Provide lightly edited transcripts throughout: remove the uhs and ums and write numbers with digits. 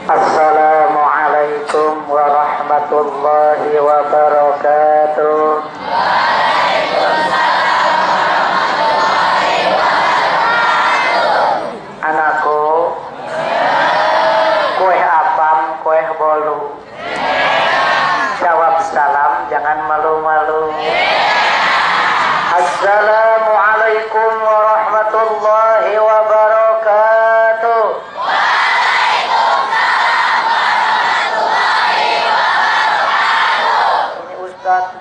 Assalamualaikum warahmatullahi wabarakatuh. Anakku, kue apam, kue bolu. Jawab salam, jangan malu-malu. Assalamualaikum warahmatullahi wabarakatuh.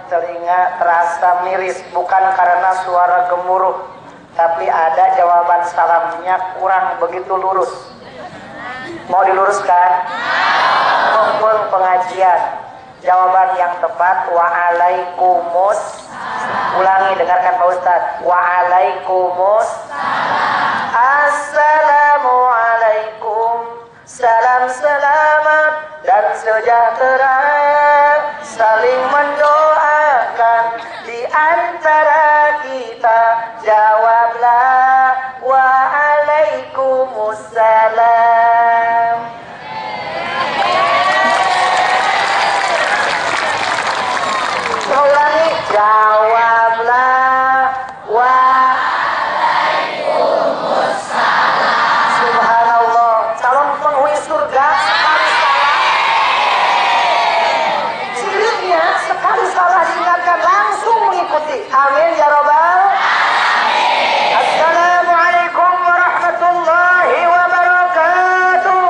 Telinga terasa miris, bukan karena suara gemuruh, tapi ada jawaban salamnya kurang begitu lurus. Mau diluruskan? Kumpul pengajian. Jawaban yang tepat wa'alaikumus. Ulangi, dengarkan Pak Ustadz. Wa'alaikumus. Assalamualaikum. Salam selamat dan sejahtera, saling mendoakan di antara kita. Jawablah wa'alaikumussalam. Ulangi, jawablah wa'alaikumussalam. Subhanallah, calon penghuni surga sekali salah. Cirinya sekali salah diingatkan langsung mengikuti. Amin ya robbal. Assalamualaikum warahmatullahi wabarakatuh.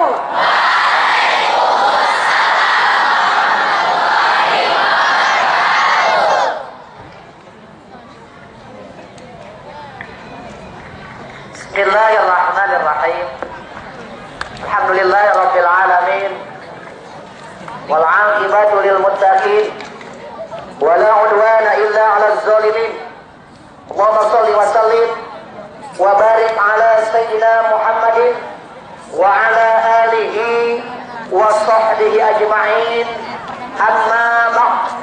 Bismillahirrahmanirrahim. Alhamdulillahirabbil alamin. Wal 'aqibatu lil muttaqin. Wa la 'udwana illa 'alal zalimin. Allahumma shalli wa sallim wa barik ala sayyidina Muhammadin wa ala alihi wa sahbihi ajma'in. Amma ba'd.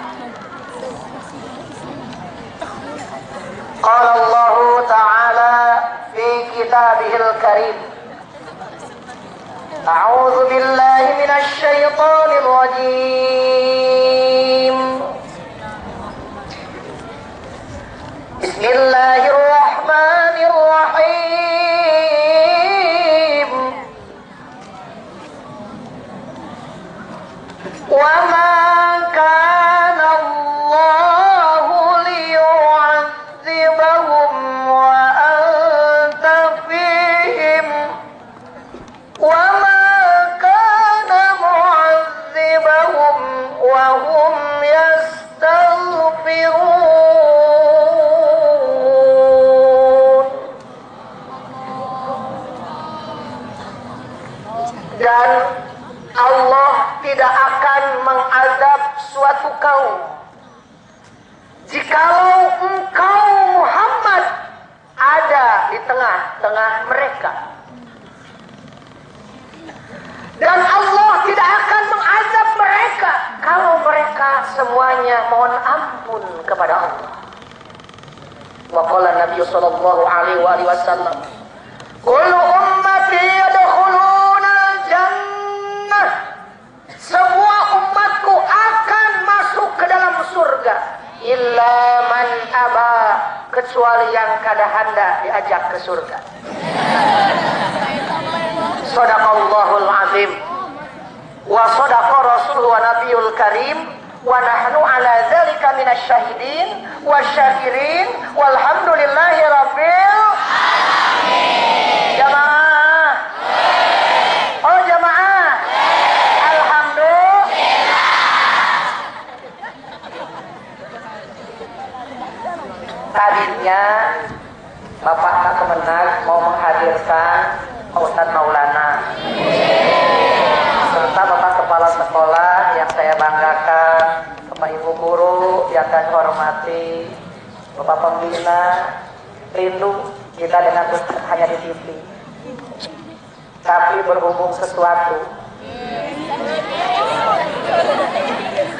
Qala Allah ta'ala fi kitabihil karim. A'udzu billahi minasy syaithanir rajim. Bismillahirrahmanirrahim. Wa ma kana Allahu liyu'adzibahum wa anta fihim wa ma kana mu'adzibahum wa hum yastaghfirun. Dan Allah tidak akan mengazab suatu kaum jikalau engkau Muhammad ada di tengah-tengah mereka. Dan Allah tidak akan mengazab mereka kalau mereka semuanya mohon ampun kepada Allah. Wa qala Nabi sallallahu alaihi wasallam, kullu ummati yadkhuluna jannah. Semua umatku akan masuk ke dalam surga illa man aba, kecuali yang kadahanda diajak ke surga. Shadaqallahul azim wa shadaqa rasuluhu wa nabiyul karim wa nahnu ala dzalika minasy syahidin wasyakirin walhamdulillahi rabbil alamin. Jamaah. Oh jamaah. Alhamdulillah. Tadinya Bapak Kemenag mau menghadirkan Pak Ustadz Maulana serta Bapak Kepala Sekolah yang saya banggakan, Bapak Ibu Guru yang saya hormati, Bapak Pembina. Rindu kita dengan Ustadz hanya di TV, tapi berhubung sesuatu,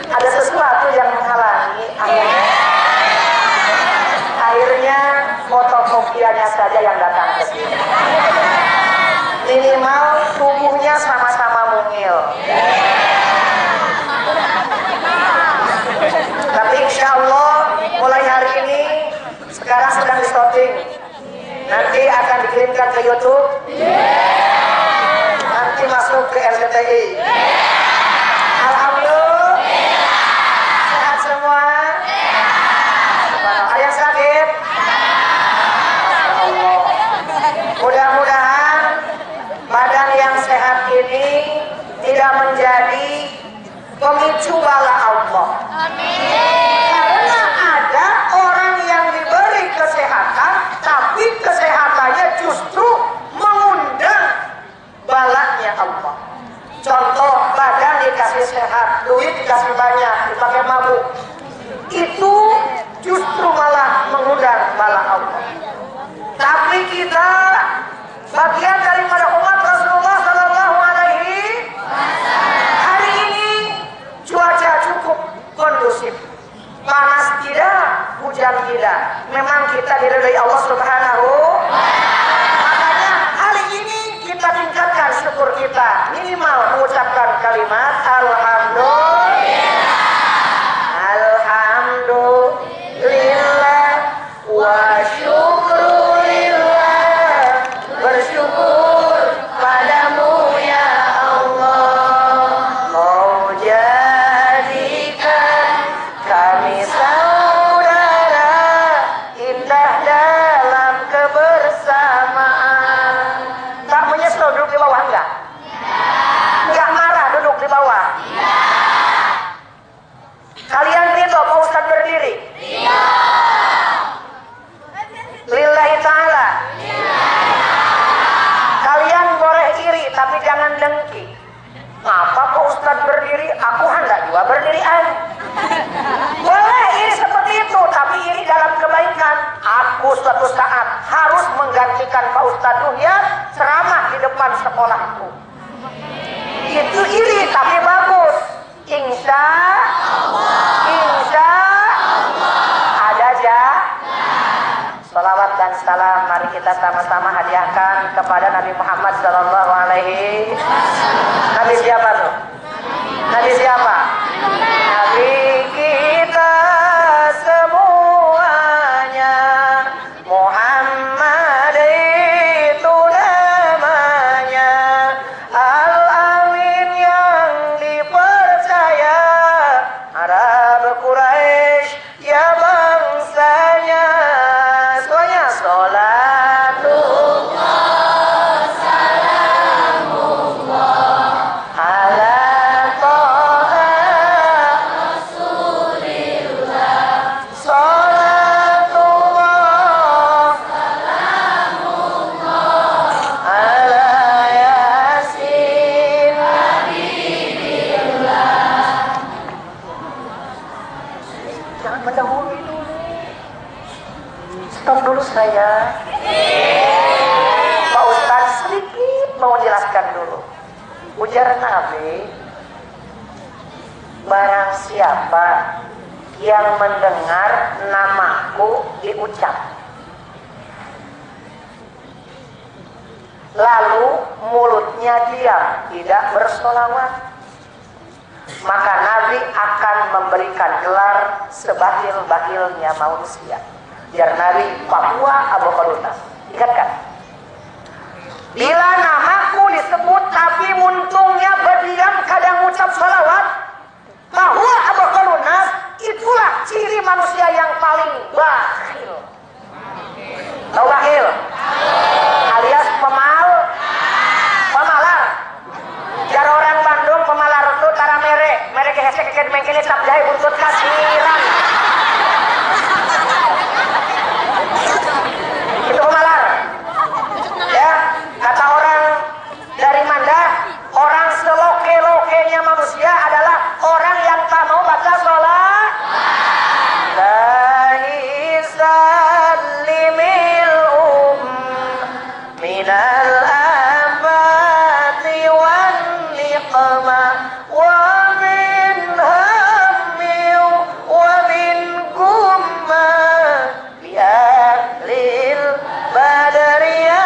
ada sesuatu yang menghalangi, akhirnya fotokopiannya saja yang datang ke sini. Minimal tubuhnya sama-sama mungil. Tapi insya Allah mulai hari ini sekarang sedang di shooting. Nanti akan dikirimkan ke YouTube. Nanti masuk ke RCTI. Alhamdulillah. Sehat semua. Ada yang sakit? Mudah-mudahan badan yang sehat ini tidak menjadi pemicu bala Allah. Karena ada orang yang diberi kesehatan, tapi kesehatannya justru mengundang balanya Allah. Contoh, badan dikasih sehat, duit dikasih banyak, dipakai mabuk, itu justru malah mengundang bala Allah. Tapi kita bagian daripada umat Rasulullah Sallallahu Alaihi hari ini cuaca cukup kondusif, panas tidak, hujan tidak. Memang kita diridhai Allah Subhanahu. Makanya hari ini kita tingkatkan syukur kita, minimal mengucapkan kalimat Alhamdulillah, Alhamdulillah wa syukrulillah, bersyukur padamu ya Allah, kau jadikan kami saudara indah dalam kebersamaan. Tak menyesal duduk di bawah enggak? Enggak marah duduk di bawah? Kalian ridho Pak Ustadz berdiri? Lillahi ta'ala. Kalian boleh iri tapi jangan dengki. Apa Pak Ustadz berdiri? Aku hendak juga berdiri aja. Boleh iri seperti itu, tapi iri dalam kebaikan. Aku suatu saat harus menggantikan Pak Ustadz Duhyat ceramah di depan sekolahku. Itu iri tapi bagus. Insya ada aja. Salawat dan salam mari kita sama-sama hadiahkan kepada Nabi Muhammad Sallallahu Alaihi. Nabi siapa tuh? Nabi siapa? Nabi kita semuanya. Muhammad itu namanya. Al-Amin yang dipercaya. Arab Quraisy ya bangsanya. Semuanya sholatullah salamullah ala toha rasulillah. Sholatullah salamullah ala yasin habibillah. Jangan mendahului dulu. Stop dulu saya. Pak Ustadz sedikit mau menjelaskan dulu. Ujar Nabi, barang siapa yang mendengar namaku diucap, lalu mulutnya diam, tidak bersolawat, maka Nabi akan memberikan gelar sebahil-bahilnya manusia. Biar Nabi Papua Abu Qalunas. Ingatkan, bila namaku disebut tapi muntungnya berdiam kadang ucap salawat, bahwa Abu Qalunas itulah ciri manusia yang paling bakhil. Tahu bakhil? Alias pemalar. Jar orang Bandung pemalar itu tara mere hesek keked mengkene cap jahe buntut kasiran. Itu pemalar. Ya, kata orang dari Manda, orang seloke-lokenya manusia adalah orang yang tak mau baca sholat. Lahisallimil minal abadi wan niqma wa min hammi wa min gumma bi'ahlil badari ya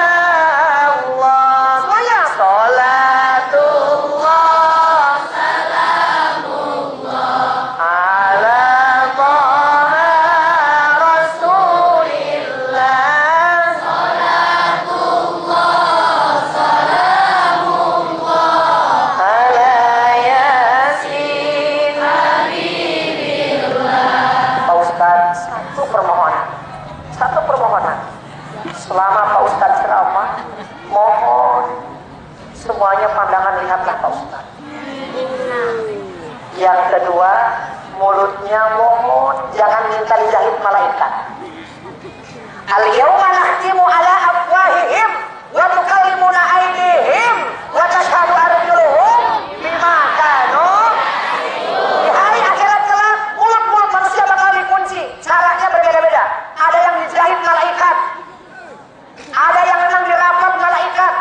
Allah. Semuanya sholatullah ingatlah Pak Ustaz. Yang kedua, mulutnya mohon jangan minta dijahit malaikat. Al-yawma nakhtimu ala afwahihim wa tukallimuna aydihim wa tashhadu arjuluhum bima kanu. Di hari akhirat kelak mulut-mulut manusia bakal dikunci. Caranya berbeda-beda. Ada yang dijahit malaikat, ada yang memang dirapat malaikat,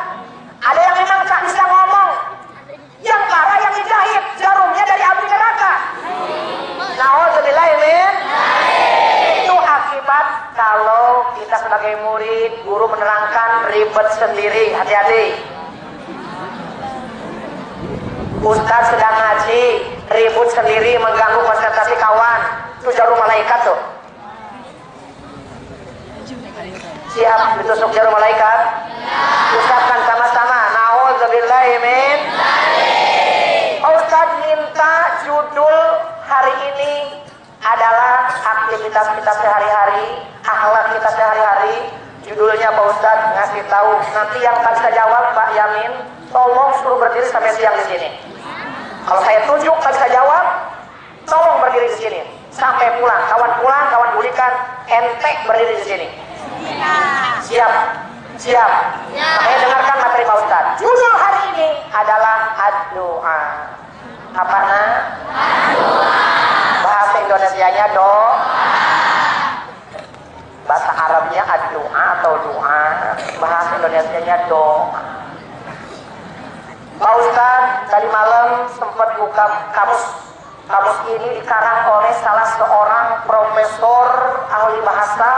ada yang memang tak bisa ngomong. Yang parah yang dijahit jarumnya dari api neraka. Nauzubillah min. Itu akibat kalau kita sebagai murid, guru menerangkan ribet sendiri. Hati-hati. Ustaz sedang ngaji, ribut sendiri mengganggu konsentrasi kawan. Itu jarum malaikat tuh. Siap ditusuk jarum malaikat? Ucapkan sama-sama. Nauzubillah min. Ustaz minta judul hari ini adalah aktivitas kita sehari-hari, akhlak kita sehari-hari. Judulnya Pak Ustaz ngasih tahu. Nanti yang tak bisa jawab Pak Yamin, tolong suruh berdiri sampai siang di sini. Kalau saya tunjuk tak bisa jawab, tolong berdiri di sini sampai pulang. Kawan bulikan, ente berdiri di sini. Siap, siap. Makanya dengarkan materi Pak Ustaz. Judul hari ini adalah ad-doa. Apa nah? Bahasa Indonesianya doa. Bahasa Arabnya ad-doa atau doa. Bahasa Indonesianya doa. Pak Ustaz tadi malam sempat buka kamus. Kamus ini dikarang oleh salah seorang profesor ahli bahasa,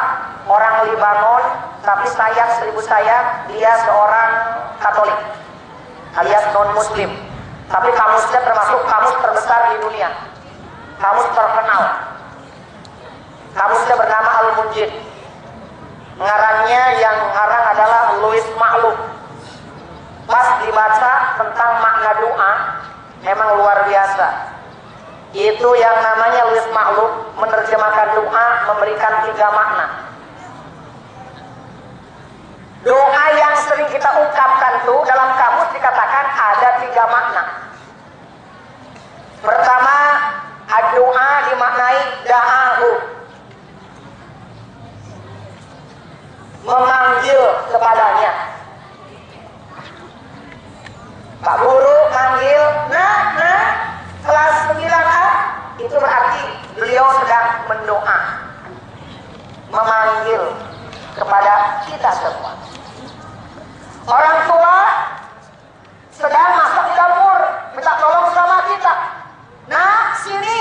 orang Libanon, tapi sayang seribu sayang dia seorang Katolik alias non-Muslim. Tapi kamusnya termasuk kamus terbesar di dunia, kamus terkenal. Kamusnya bernama Al-Munjid. Ngarangnya yang ngarang adalah Louis Makhlouf. Pas dibaca tentang makna doa, memang luar biasa. Itu yang namanya Louis Makhlouf menerjemahkan doa memberikan 3 makna. Doa yang sering kita ungkapkan tuh dalam kamus dikatakan ada 3 makna. Pertama, ad-doa dimaknai da'ahu, memanggil kepadanya. Pak Guru manggil, nah, kelas 9A, itu berarti beliau sedang mendoa, memanggil kepada kita semua. Orang tua sedang masak di dapur, minta tolong sama kita. Nah, sini.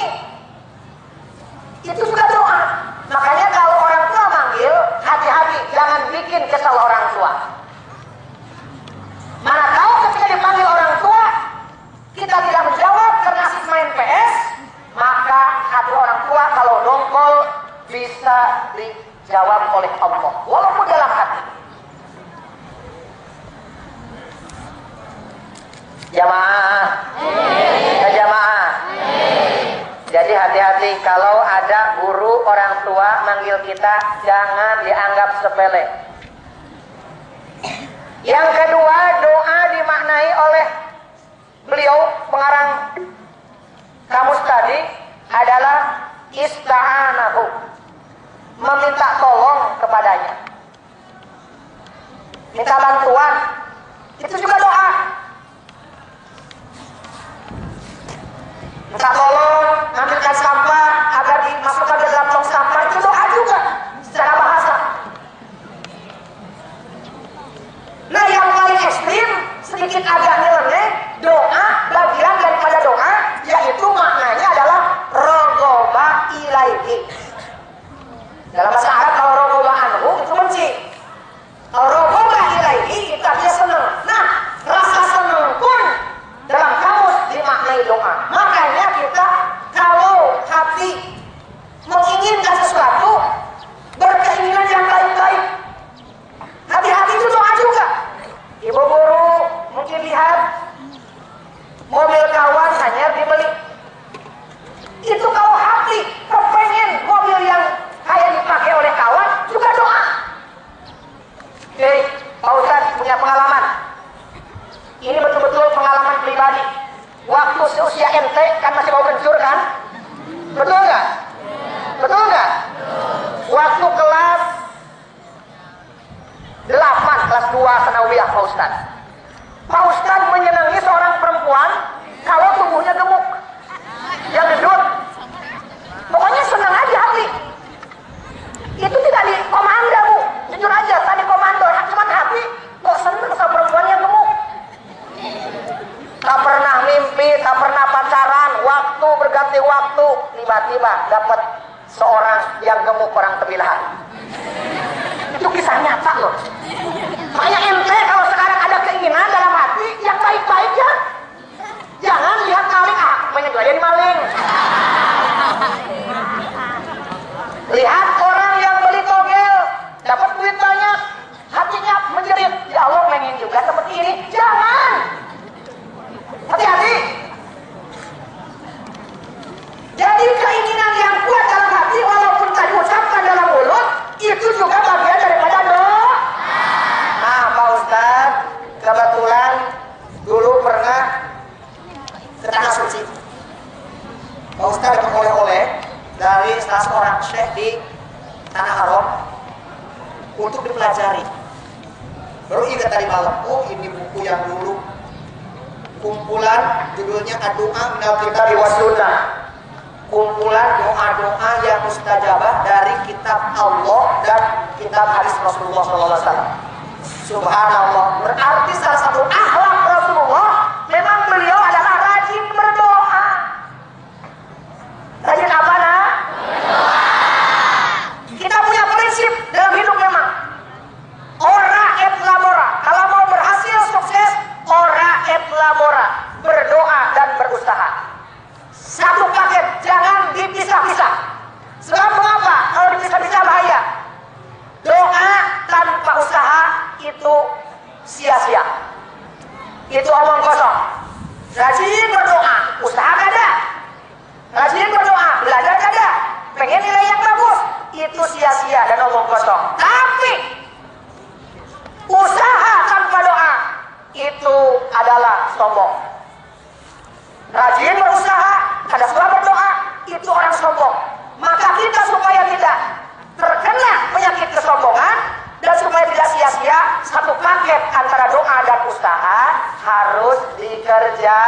Itu juga doa. Makanya kalau orang tua manggil, hati-hati, jangan bikin kesal orang tua. Mana tahu ketika dipanggil orang tua, kita tidak menjawab karena asik main PS, maka hati orang tua kalau dongkol bisa dijawab oleh Allah, walaupun dalam hati. Jamaah, jamaah. Jadi hati-hati kalau ada guru orang tua manggil kita, jangan dianggap sepele. Yang kedua, doa dimaknai oleh beliau pengarang kamus tadi adalah ista'anahu, meminta tolong kepadanya, minta bantuan. Itu juga doa. Minta tolong ambilkan sampah agar dimasukkan ke dalam tong sampah, itu doa juga secara bahasa. Nah, yang paling ekstrim, sedikit agak nyeleneh, doa bagian daripada doa, yaitu maknanya adalah rogoba ilaihi. Dalam bahasa Arab kalau rogoba anhu itu benci. Kalau rogoba ilaihi itu artinya senang. Nah, rasa senang pun dalam kamus dimaknai doa. Makanya kita kalau hati menginginkan sesuatu, berkeinginan yang baik-baik, hati-hati itu doa juga. Ibu guru mungkin lihat mobil kawan hanya dibeli. Itu kalau hati kepengen mobil yang kayak dipakai oleh kawan, juga doa. Oke, Pak Ustaz punya pengalaman. Ini betul-betul pengalaman pribadi. ente kan masih mau kencur kan? Betul nggak? Betul nggak? Waktu kelas 8, kelas 2 sanawiyah Pak Ustad. Pak Ustad menyenangi seorang perempuan kalau tubuhnya gemuk, yang gendut. Pokoknya senang aja hati. Itu tidak dikomando, Bu. Jujur aja, tadi komando. Cuma hati kok senang sama perempuan yang gemuk. Tak pernah mimpi, tak pernah pacaran. Waktu berganti waktu, tiba-tiba dapat seorang yang gemuk, orang Tebilahan. Itu kisah nyata loh. Makanya ente kalau sekarang ada keinginan dalam hati yang baik-baik ya, jangan lihat maling, pengen jadi maling. Lihat orang yang beli togel, dapat duit banyak, hatinya menjerit, ya Allah pengen juga seperti ini. Jangan. Hati-hati. Jadi keinginan yang kuat dalam hati walaupun tak diucapkan dalam mulut, itu juga bagian daripada doa. Nah Pak Ustad, kebetulan dulu pernah ke Tanah Suci. Pak Ustad dapat oleh-oleh dari salah seorang syekh di Tanah Haram untuk dipelajari. Baru ingat tadi malam, oh ini buku yang dulu kumpulan judulnya Doa Minal Kitab wa Sunnah. Kumpulan doa-doa yang mustajabah dari kitab Allah dan kitab hadis Rasulullah SAW. Subhanallah, berarti salah satu akhlak Rasulullah memang beliau adalah rajin berdoa. Rajin apa nak? Berdoa. Kita punya prinsip dalam hidup memang. Ora et labora. Kalau mau berhasil sukses, ora et labora. Berdoa dan berusaha. Satu paket, jangan dipisah-pisah. Sebab mengapa? Kalau dipisah-pisah bahaya. Doa tanpa usaha itu sia-sia. Itu omong kosong. Rajin berdoa, usaha kada. Rajin berdoa, belajar kada. Pengen nilai yang bagus, itu sia-sia dan omong kosong. Tapi usaha tanpa doa itu adalah sombong. Rajin berusaha, kada pula berdoa, itu orang sombong. Maka kita supaya tidak terkena penyakit kesombongan dan supaya tidak sia-sia, satu paket antara doa dan usaha harus dikerja.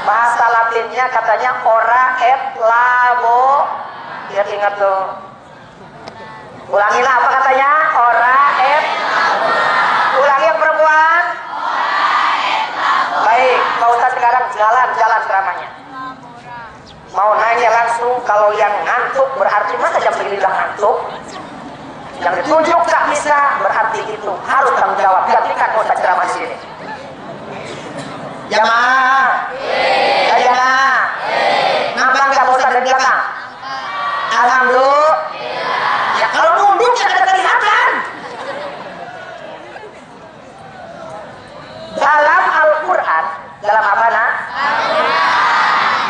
Bahasa Latinnya katanya ora et labo. Ingat tuh. Ulangilah apa katanya? Ora et labo. Ulangi yang perempuan. Baik, Pak Ustaz sekarang jalan-jalan ceramahnya. Mau nanya langsung, kalau yang ngantuk berarti masa jam segini udah ngantuk? Yang ditunjuk tak bisa, berarti itu harus tanggung jawab. Gantikan Pak Ustaz ceramah di sini. Jamaah, jamaah, nampak nggak Pak Ustaz dari belakang? Alhamdulillah. Ya kalau nunduk ya ada kelihatan. Dalam Al-Quran, dalam apa nak?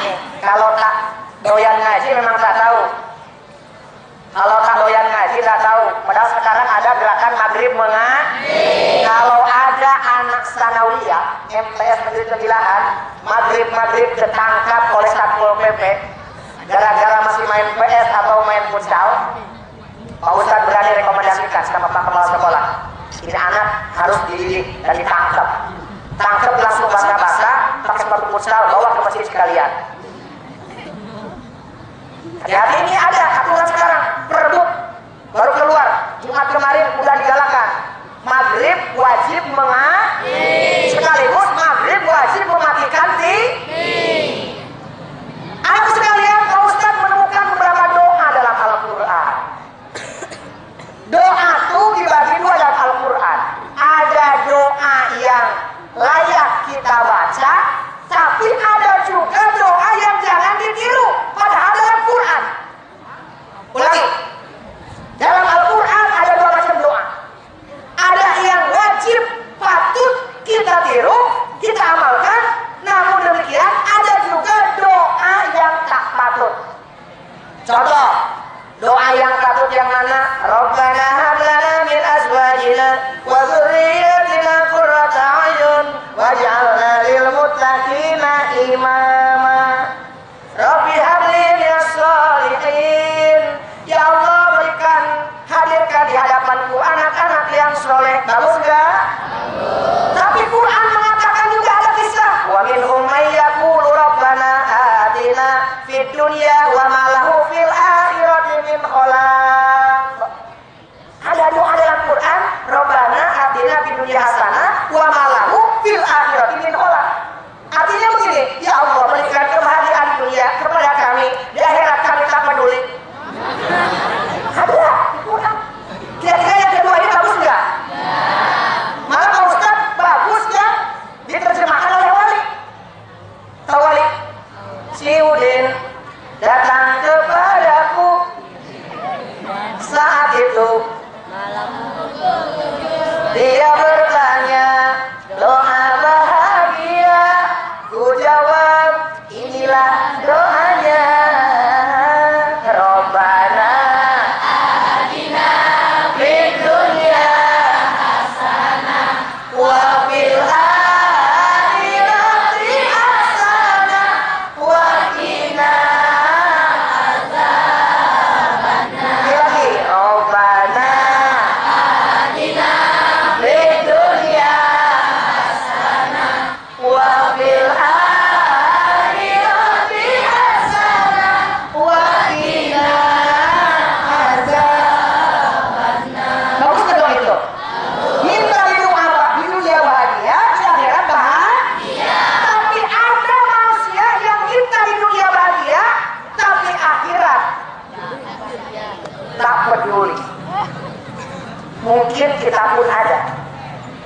Nih, kalau tak doyan ngaji memang tak tahu. Kalau tak doyan ngaji tak tahu. Padahal sekarang ada gerakan maghrib mengaji. Kalau ada anak sanawiyah, MTS Negeri Tebilahan, maghrib ketangkap oleh Satpol PP, gara-gara masih main PS atau main futsal, Pak Ustadz berani rekomendasikan sama Pak Kepala Sekolah. Ini anak harus dididik dan ditangkap. Tangkap langsung basah-basah, pakai sepatu futsal, bawa ke masjid sekalian. Hati-hati, ini ada aturan sekarang, perebut baru keluar Jumat kemarin udah digalakan. Maghrib wajib mengaji, sekaligus maghrib wajib mematikan TV. Anak sekalian, Pak Ustadz menemukan beberapa doa dalam Al-Quran. Doa itu dibagi dua dalam Al-Quran. Ada doa yang layak kita baca, tapi ada juga doa yang jangan ditiru, padahal dalam Quran. Ulangi, dalam Al-Quran ada dua macam doa. Ada yang wajib, patut kita tiru, kita amalkan. Namun demikian ada juga doa yang tak patut. Contoh, doa yang patut yang mana? Rabbana hab lana min azwajina wa dzurriyyatina qurrata a'yun waj'alna lil muttaqina imama.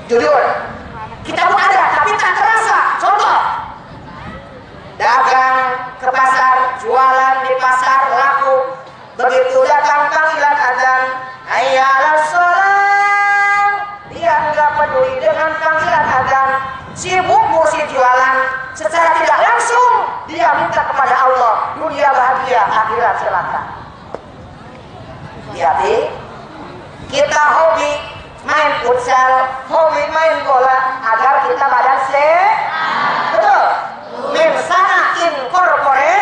Jujur, kita mau ada tapi tak terasa. Contoh, dagang ke pasar, jualan di pasar laku. Begitu datang panggilan azan, hayya 'alas shalah, dia enggak peduli dengan panggilan azan. Sibuk ngurusin jualan, secara tidak langsung dia minta kepada Allah, dunia bahagia, akhirat celaka. Jadi kita hobi main futsal, hobi main bola agar kita badan sehat. Betul. Min sana in corpore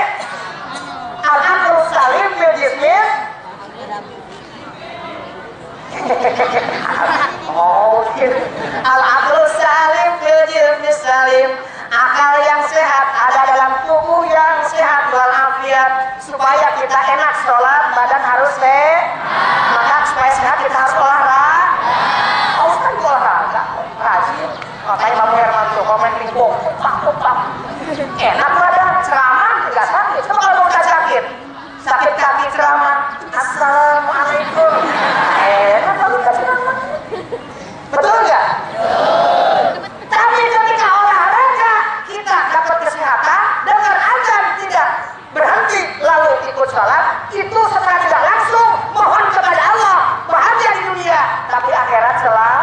al-aqlu salim fil jismi. Oh, al-aqlu salim fil jismi salim. Akal yang sehat ada dalam tubuh yang sehat walafiat. Supaya kita enak sholat, badan harus sehat. Maka supaya sehat kita harus olahraga. Oh, Ustaz olahraga, rajin. Makanya Bapak Hermanto komen di pop. Enak badan, ceramah tidak sakit. Coba kalau udah sakit kaki ceramah. Assalamualaikum. Enak kalau udah ceramah. Betul nggak? Tapi ketika olahraga kita dapat kesehatan, dengar azan tidak berhenti lalu ikut sholat, itu secara tidak langsung mohon kepada Allah bahagia di dunia, tapi akhirat celah.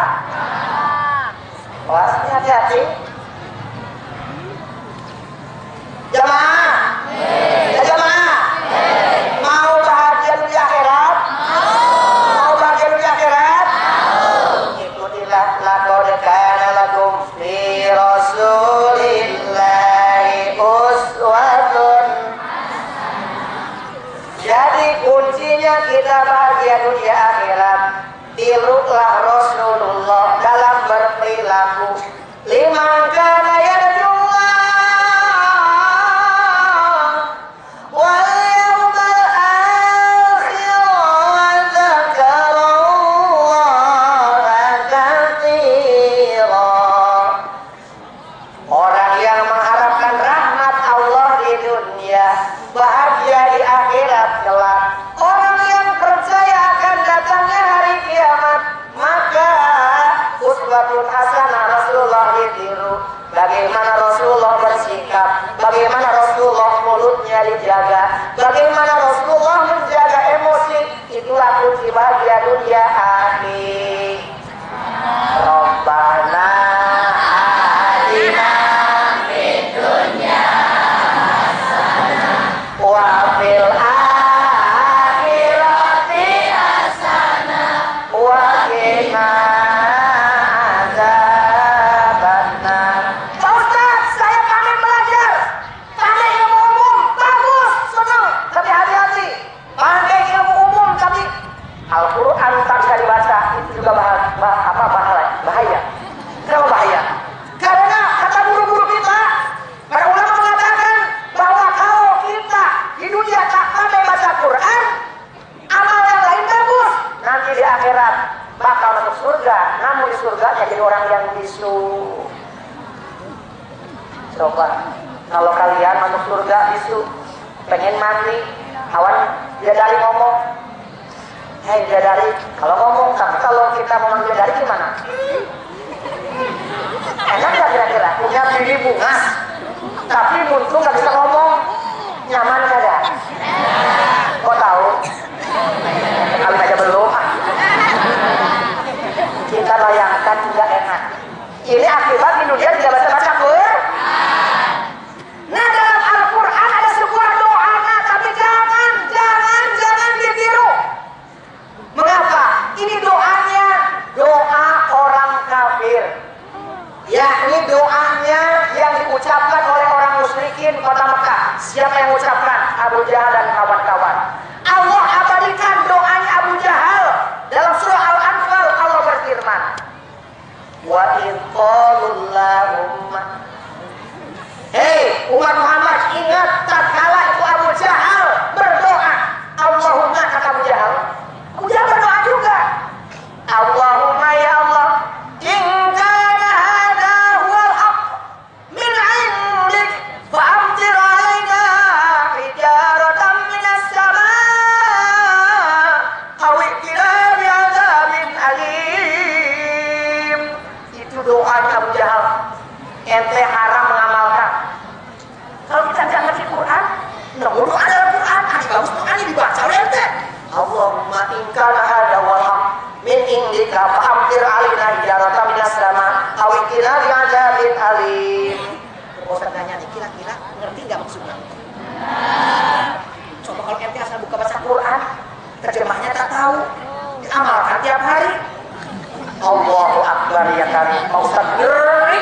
Wasnya hati-hati. Jamaah, ya jamaah, mau bahagia dunia akhirat? Mau bahagia dunia akhirat? Ikutilah laqad kana lakum fi rasulillahi uswatun. Jadi kuncinya kita bahagia dunia akhirat, tirulah Rasulullah dalam berperilaku. Liman kana yarjullah wal yawmal akhir wa dzakarallaha katsira. Orang yang mengharapkan rahmat Allah di dunia, bahagia di akhirat kelak. Orang yang percaya akan datangnya hari kiamat, maka uswatun hasanah Rasulullah ditiru. Bagaimana Rasulullah bersikap, bagaimana Rasulullah mulutnya dijaga, bagaimana Rasulullah menjaga emosi. Itulah kunci bahagia dunia akhir. Rabbana atina fid dunya hasanah wa fil akhirati hasanah wa qina adzabannar. Pak Ustaz, saya pandai belajar, pandai ilmu umum, bagus, senang. Tapi hati-hati, pandai ilmu umum tapi Al-Quran tak bisa dibaca, itu juga bahaya. Kenapa bahaya? Karena kata guru-guru kita, para ulama mengatakan bahwa kalau kita di dunia tak pandai baca Quran, amal yang lain bagus, nanti di akhirat bakal masuk surga. Namun di surga jadi orang yang bisu. Coba kalau kalian masuk surga bisu, pengen mati, awan bidadari ngomong, hei bidadari, kalau ngomong, tapi kalau kita mau manggil bidadari gimana? Enak gak kira-kira? Punya bibir bunga, tapi muntung gak bisa ngomong, nyaman gak? Kok tahu? Kali aja belum. Kita bayangkan tidak enak. Ini akibat di dunia tidak baca-baca Quran. Nah, dalam Al-Quran ada sebuah doanya, tapi jangan ditiru. Mengapa? Ini doanya doa orang kafir, yakni doanya yang diucapkan oleh orang musyrikin kota Mekah. Siapa yang mengucapkan? Abu Jahal dan kawan-kawan. Allah abadikan doanya Abu Jahal dalam surah Al-Anfal. Allah berfirman, wa in qalullahumma, hei umat Muhammad, ingat tatkala itu Abu Jahal berdoa, Allahumma, kata Abu Jahal. Abu Jahal berdoa juga, Allahumma ya Allah, in kana hadha huwal haqq min 'indik fa'amtir 'alaina hijaratan minas sama' aw i'tina bi'adzabin alim. Itu suka. Coba kalau ente asal buka baca Quran, terjemahnya tak tahu, diamalkan tiap hari. Allahu Akbar ya karim. Pak Ustaz ngeri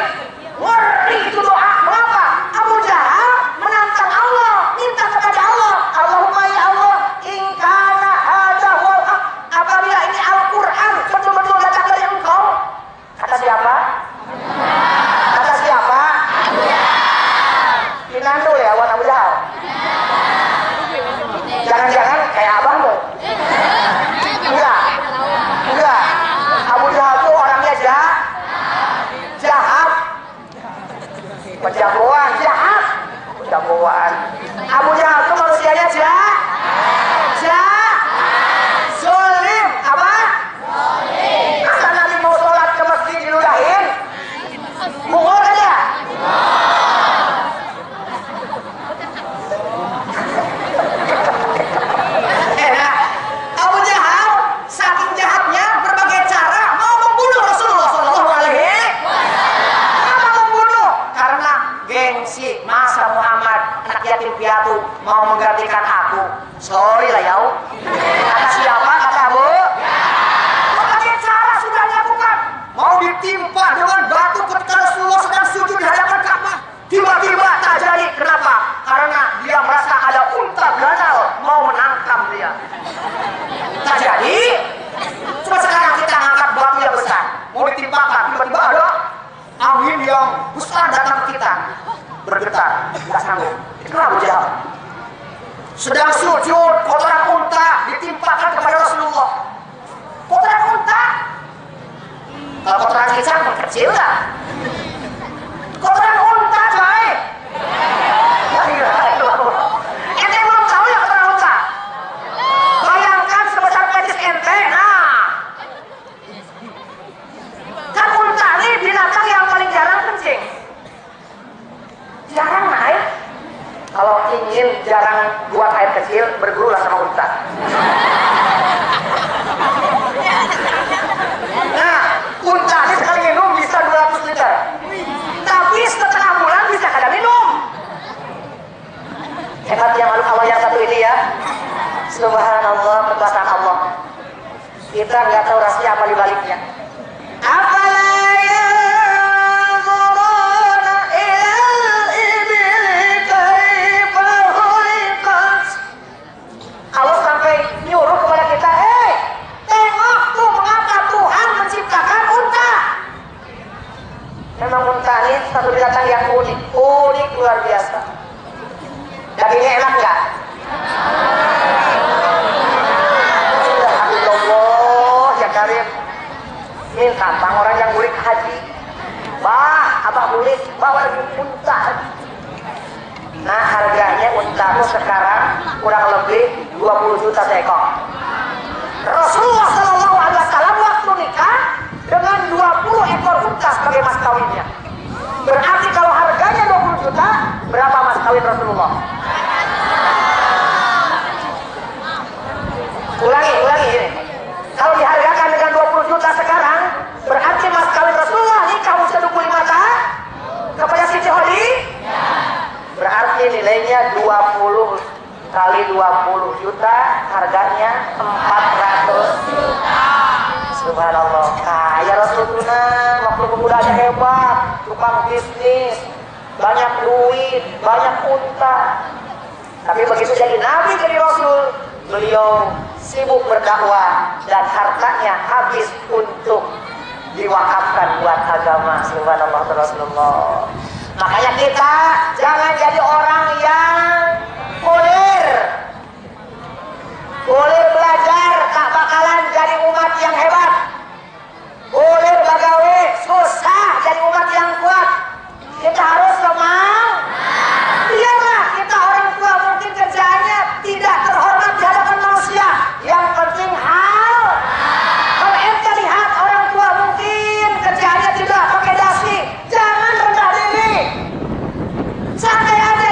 itu doa. Mengapa? Abu Jahal menantang Allah, minta kepada Allah, Allahumma ya Allah, in kana hadza wal haq, apabila ini Al-Qur'an betul-betul datang dari Engkau. Kata siapa? Kata siapa? Pinando ya, wan Abu Jahal. Jangan-jangan kayak abahmu. Enggak. Abu Jahal itu orangnya jahat. Penjagoan, jahat. Penjagoan. Abu Jahal itu manusianya zolim. Apa? Zolim. Masa Nabi mau sholat ke masjid diludahin? Mungol aja. Abu Jahal saking jahatnya berbagai cara mau membunuh Rasulullah Shallallahu Alaihi Wasallam. Kenapa membunuh? Karena gengsi. Masa Muhammad anak yatim piatu mau menggantikan aku? Sorry lah ya. Kata siapa? Kata Abu. Berbagai cara sudah dilakukan. Mau ditimpa dengan batu ketika Rasulullah sedang sujud di hadapan Ka'bah. Tiba-tiba tak jadi. Kenapa? Karena dia merasa ada unta ganal mau menangkap dia. Tak jadi. Cuma sekarang kita angkat batu yang besar, mau ditimpakan, tiba-tiba ada angin yang besar datang ke kita, bergetar, tidak sanggup. Itu Abu Jahal. Sedang sujud, kotoran unta ditimpakan kepada Rasulullah. Kotoran unta? Kalau kotoran kita kecil lah. Kotoran unta baik. Ente belum tahu ya kotoran unta? Bayangkan sebesar petis ente. Nah, kan unta ini binatang yang paling jarang kencing. Jarang naik. Kalau ingin jarang buat air kecil, bergurulah sama unta. Nah, unta ini sekali minum bisa 200 liter. Tapi setengah bulan bisa kada minum. Hebat yang makhluk Allah yang satu ini ya. Subhanallah, perbuatan Allah. Kita nggak tahu rahasia apa di baliknya. Afala yanzuruna ilal ibili kaifa khuliqat. Allah sampai nyuruh kepada kita, tengok tuh mengapa Tuhan menciptakan unta. Memang unta ini satu binatang yang unik luar biasa. Dagingnya enak nggak? Alhamdulillah ya karim. Minta bang orang yang murid haji, abang murid bawa lagi unta. Nah harganya unta itu sekarang kurang lebih 20 juta seekor. Rasulullah Shallallahu Alaihi Wasallam waktu nikah dengan 20 ekor unta sebagai mas kawinnya. Berarti kalau harganya 20 juta, berapa mas kawin Rasulullah? Ulangi ini. Kalau dihargakan dengan 20 juta sekarang, berarti mas kawin Rasulullah nikah usia 25 tahun kepada Siti Hodi. Berarti nilainya 20 kali 20 juta, harganya 400 juta. Subhanallah, kaya Rasulullah. Waktu pemudanya hebat, tukang bisnis, banyak duit, banyak unta. Tapi begitu jadi Nabi, jadi Rasul, beliau sibuk berdakwah dan hartanya habis untuk diwakafkan buat agama. Subhanallah Rasulullah. Makanya kita jangan jadi orang yang kulir belajar, tak bakalan jadi umat yang hebat. Kulir bagawe susah jadi umat yang kuat. Kita harus semangat. Biarlah kita orang tua mungkin kerjanya tidak terhormat di hadapan manusia. Yang penting hal. Kalau ente lihat orang tua mungkin kerjanya tidak pakai dasi, jangan rendah diri. Santai aja.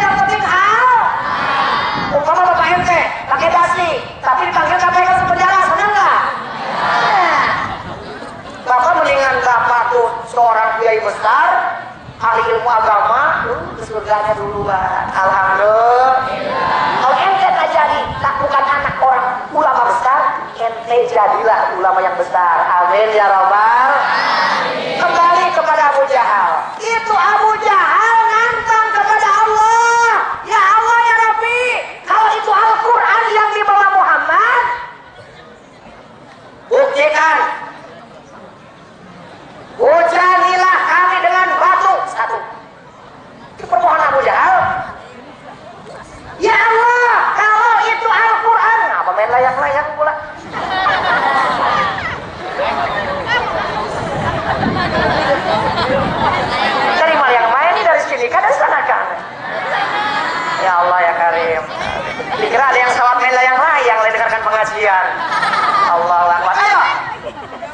Alhamdulillah. Kalau ente tak jadi, tak bukan anak orang ulama besar, ente jadilah ulama yang besar. Amin ya Rabbal. Kembali kepada Abu Jahal. Itu Abu Jahal nantang kepada Allah. Ya Allah ya Rabbi, kalau itu Al-Quran yang dibawa Muhammad, buktikan. Hujanilah kami dengan batu. Satu. Itu permohonan Abu Jahal. Ya Allah, kalau itu Al-Quran, apa main layang-layang pula? Dari mana yang main ini, dari sini kan, dari sana kan? Ya Allah ya Karim. Dikira ada yang salat main layang-layang, dengarkan pengajian. Allahu Akbar. Ayo.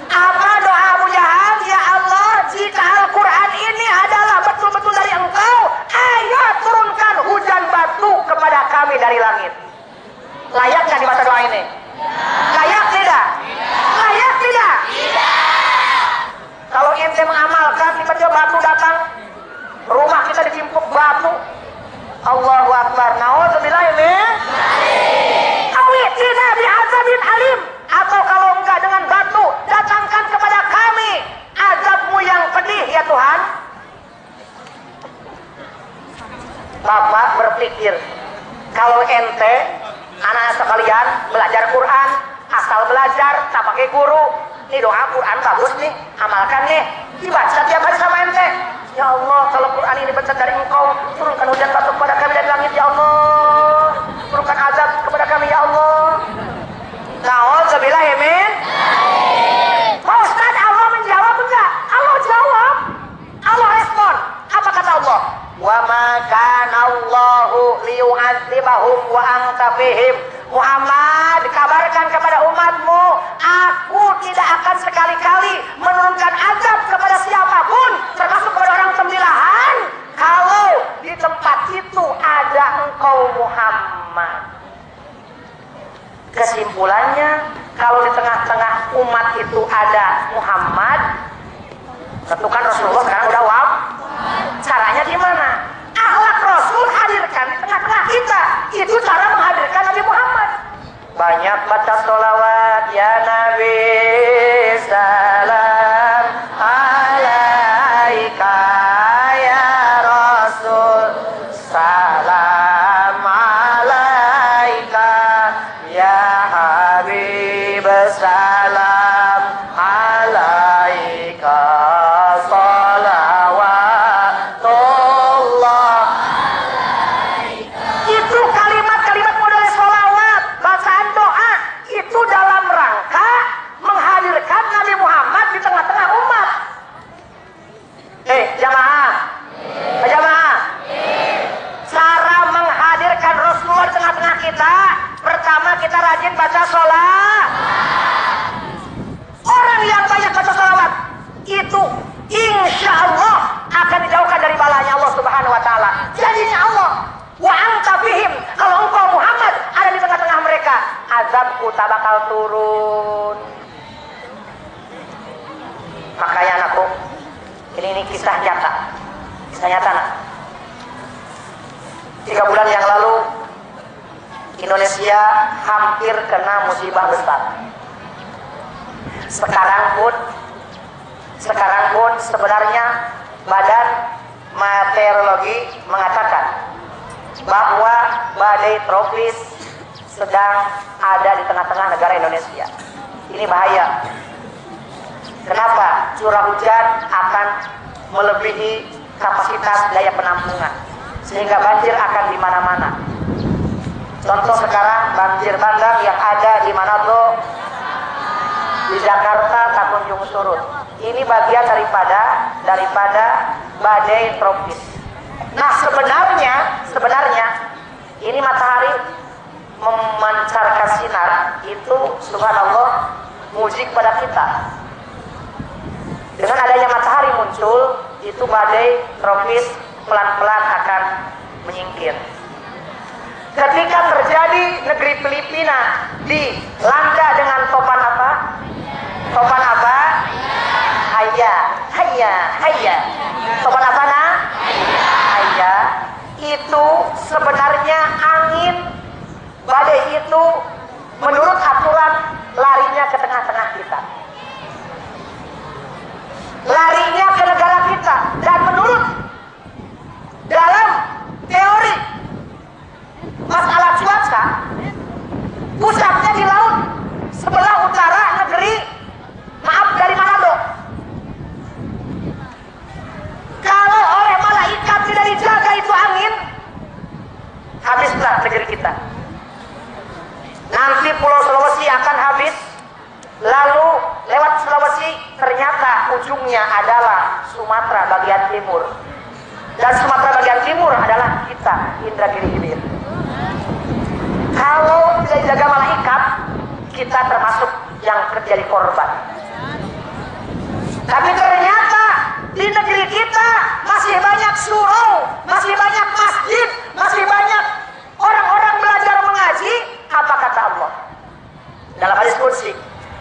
Apa doa Abu Jahal? Ya Allah, jika Al-Quran ini adalah betul-betul dari Engkau, ayo turunkan hujan batu kepada kami dari langit. Layak nggak dibaca doa ini? Layak tidak? Layak tidak? Kalau ente mengamalkan, tiba-tiba batu datang, rumah kita ditimpuk batu. Allahu Akbar. Na'udzubillah min awitina bi'adzabin alim. Atau kalau enggak dengan batu, datangkan kepada kami azabmu yang pedih ya Tuhan. Bapak berpikir, kalau ente, anak sekalian, belajar Quran, asal belajar, tak pakai guru, ini doa Quran bagus nih, amalkan nih, dibaca tiap hari sama ente. Ya Allah, kalau Quran ini benar dari Engkau, turunkan hujan batu kepada kami dari langit ya Allah, turunkan azab kepada kami ya Allah. Na'udzubillah min. Pak Ustaz, Allah menjawab enggak? Allah jawab. Allah respon. Apa kata Allah? Wa ma kana Allahu liyu'adzibahum wa anta fihim. Muhammad, kabarkan kepada umatmu, aku tidak akan sekali-kali menurunkan azab kepada siapapun, termasuk kepada orang sembilahan, kalau di tempat itu ada engkau Muhammad. Kesimpulannya, kalau di tengah-tengah umat itu ada Muhammad, tentukan Rasulullah sekarang udah wafat. Caranya gimana? Akhlak Rasul hadirkan di tengah-tengah kita. Itu cara menghadirkan Nabi Muhammad. Banyak baca sholawat ya Nabi, salam alaika ya Rasul, salam alaika ya Habib, salam alaika salawatullah. Itu kalimat-kalimat model sholawat, bacaan doa, itu dalam rangka menghadirkan Nabi Muhammad di tengah-tengah umat. Jamaah, jamaah, cara menghadirkan Rasulullah di tengah-tengah kita, pertama kita rajin baca sholat. Orang yang banyak baca sholawat itu insya Allah akan dijauhkan dari balanya Allah Subhanahu Wa Taala. Jadinya Allah wa anta fihim, kalau engkau Muhammad ada di tengah-tengah mereka, azabku tak bakal turun. Makanya anakku, ini kisah nyata, kisah nyata nak. 3 bulan yang lalu Indonesia hampir kena musibah besar. Sekarang pun sebenarnya Badan Meteorologi mengatakan bahwa badai tropis sedang ada di tengah-tengah negara Indonesia. Ini bahaya. Kenapa? Curah hujan akan melebihi kapasitas daya penampungan, sehingga banjir akan di mana-mana. Contoh sekarang banjir bandang yang ada di Manado, di Jakarta tak kunjung surut. Ini bagian daripada badai tropis. Nah sebenarnya ini matahari memancarkan sinar itu subhanallah muji kepada kita. Dengan adanya matahari muncul, itu badai tropis pelan-pelan akan menyingkir. Ketika terjadi negeri Filipina dilanda dengan topan apa? Topan apa? Haya. Topan apa nah? Haya. itu sebenarnya angin. Badai itu menurut aturan larinya ke tengah-tengah kita, larinya ke negara kita. Dan menurut dalam teori masalah cuaca, pusatnya di laut sebelah utara negeri, maaf, dari Manado. Kalau oleh malaikat tidak dijaga itu angin, habislah negeri kita. Nanti Pulau Sulawesi akan habis, lalu lewat Sulawesi ternyata ujungnya adalah Sumatera bagian timur, dan Sumatera bagian timur adalah kita, Indragiri Hilir. Kalau tidak dijaga malaikat, kita termasuk yang terjadi korban. Tapi ternyata di negeri kita masih banyak surau, masih banyak masjid, masih banyak orang-orang belajar mengaji. Apa kata Allah dalam hadis qudsi?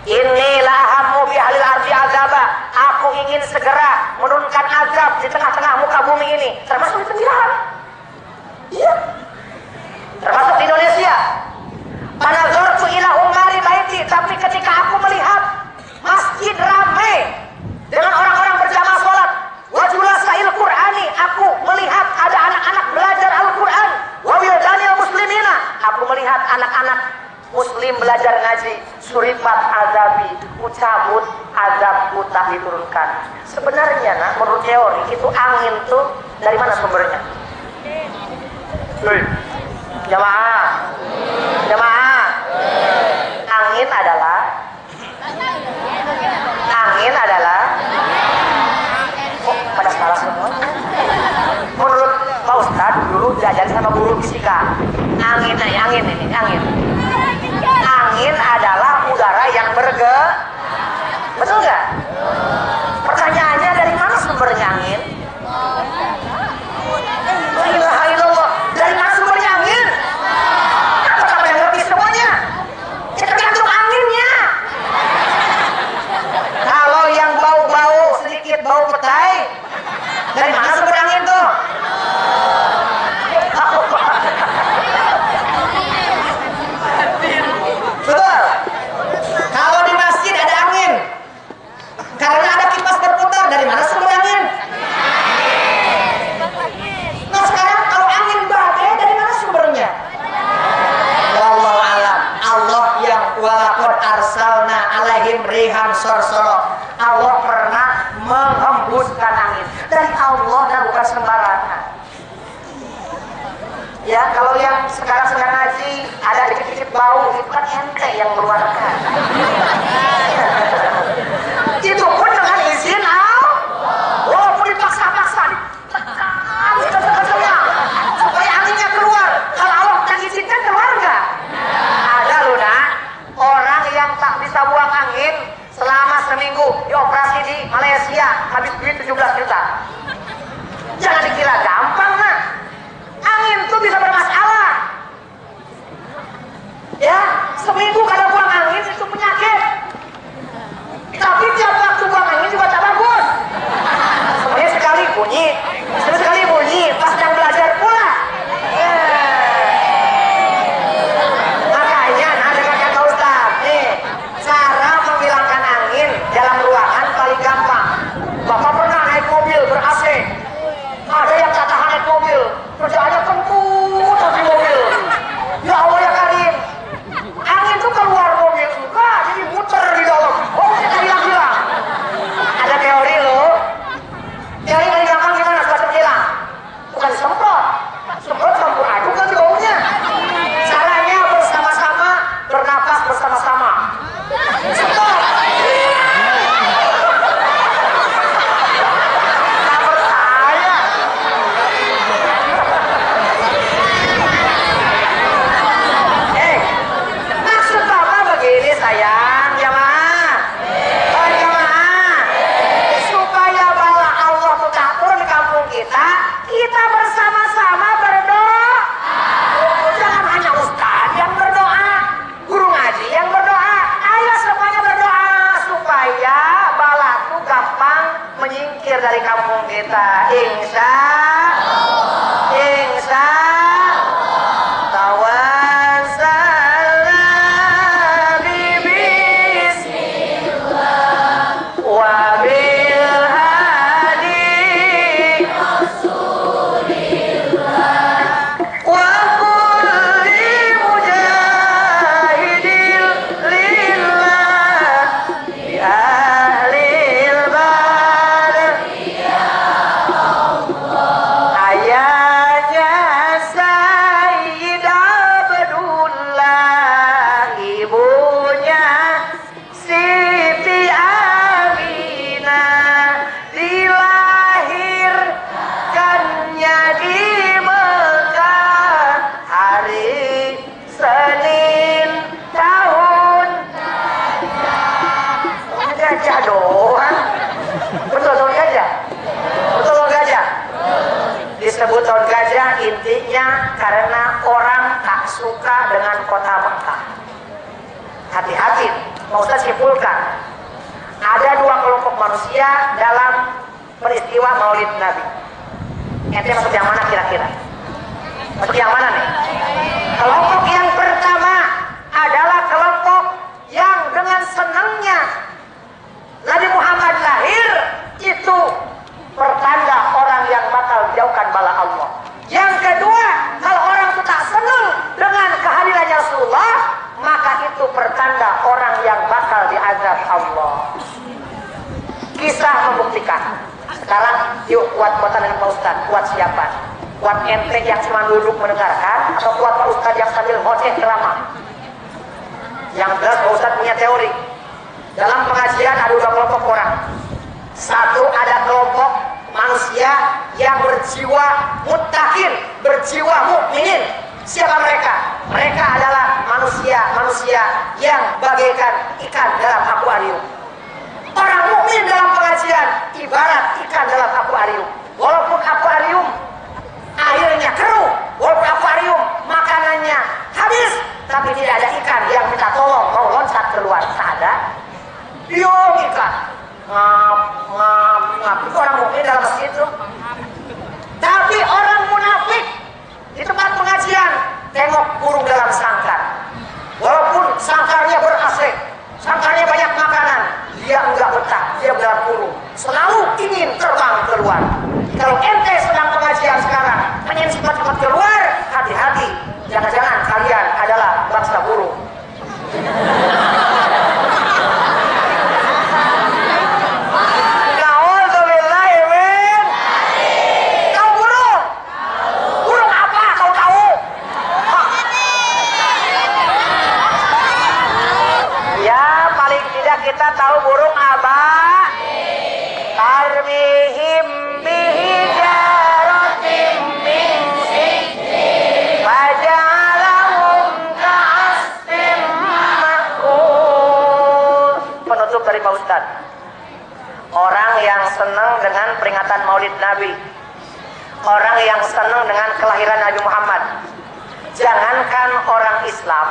Inilah hamu bi ahlil ardi azaba. Aku ingin segera menurunkan azab di tengah-tengah muka bumi ini, termasuk di Tenggara. Iya, termasuk di Indonesia. Panazortu ila umari baiti. Tapi ketika aku melihat masjid ramai dengan orang-orang berjamaah sholat, wajulasail Qur'ani, aku melihat ada anak-anak belajar Al-Quran, wawildanil muslimina, aku melihat anak-anak muslim belajar ngaji, suripat azabi, ucabut azabku tak diturunkan. Sebenarnya nak, menurut teori itu angin tuh dari mana sumbernya? Jamaah, jamaah, angin adalah kok pada salah semuanya. Menurut Pak Ustadz dulu diajari sama guru fisika, angin adalah udara yang betul nggak? Pertanyaannya, dari mana sumbernya angin? La ilaha illallah, dari mana sumbernya angin? Apa kamu yang ngerti semuanya? Ya tergantung anginnya. Kalau yang bau-bau sedikit bau petai, dari mana sumber angin tuh? Betul. Kalau di masjid ada angin, karena ada kipas berputar, dari mana sumber angin? Nah sekarang kalau angin badai, dari mana sumbernya? Wallahu alam. Allah yang walaqad arsalna alaihim rihan sorsoro. Allah pernah menghembuskan angin. Dari Allah, dan bukan sembarangan. Ya, kalau yang sekarang sedang ngaji ada dikit-dikit bau, itu kan ente yang mengeluarkan. Itu pun dengan izin Allah. Walaupun dipaksa-paksa, ditekan sekencang-kencangnya supaya anginnya keluar. Kalau Allah tak izinkan, keluar nggak? Ada loh nak, orang yang tak bisa buang angin selama seminggu dioperasi di Malaysia, habis duit 17 juta. Jangan dikira gampang nak. Angin tuh bisa bermasalah. Ya, seminggu kada buang angin itu penyakit. Tapi tiap waktu buang angin juga tak bagus. Semuanya sekali bunyi, pas sedang belajar pula. Makanya, nah dengan kata Ustaz, nih, cara menghilangkan angin dalam ruangan paling gampang. Bapak pernah naik mobil ber-AC karena orang tak suka dengan kota Mekah. Hati-hati, mau Ustaz simpulkan. Ada dua kelompok manusia dalam peristiwa Maulid Nabi. Ente masuk yang mana kira-kira? Masuk yang mana nih? Kelompok yang pertama adalah kelompok yang dengan senangnya Nabi Muhammad lahir itu pertanda orang yang bakal dijauhkan bala Allah. Yang kedua, kalau orang itu tak senang dengan kehadirannya Rasulullah, maka itu pertanda orang yang bakal diazab Allah. Kisah membuktikan. Sekarang yuk kuat-kuatan dengan Pak Ustaz. Kuat siapa? Kuat ente yang cuma duduk mendengarkan, atau kuat Pak Ustaz yang sambil ngoceh ceramah? Yang jelas Pak Ustaz punya teori. Dalam pengajian ada dua kelompok orang. Satu, ada kelompok manusia yang berjiwa muttaqin, berjiwa mukminin. Siapa mereka? Mereka adalah manusia yang bagaikan ikan dalam akuarium. Orang mukmin dalam pengajian ibarat ikan dalam akuarium. Walaupun akuarium airnya keruh, walaupun akuarium makanannya habis, tapi tidak ada ikan yang minta tolong mau loncat keluar. Tak ada. Diam ikan. Ngap. Itu orang mukmin dalam masjid itu. Tapi orang munafik di tempat pengajian tengok burung dalam sangkar. Walaupun sangkarnya ber-AC, sangkarnya banyak makanan, dia enggak betah, dia dalam kurung. Selalu ingin terbang keluar. Kalau ente sedang pengajian sekarang, pengen cepat-cepat keluar, hati-hati. Jangan-jangan kalian adalah bangsa burung. Kita tahu burung apa? Tarmihim bihijaratim min sijil faja'alahum ka'asfin ma'kul. Penutup dari Pak Ustaz. Orang yang senang dengan peringatan Maulid Nabi, orang yang senang dengan kelahiran Nabi Muhammad, jangankan orang Islam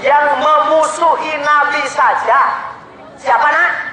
yang memusuhi Nabi saja. Siapa nak?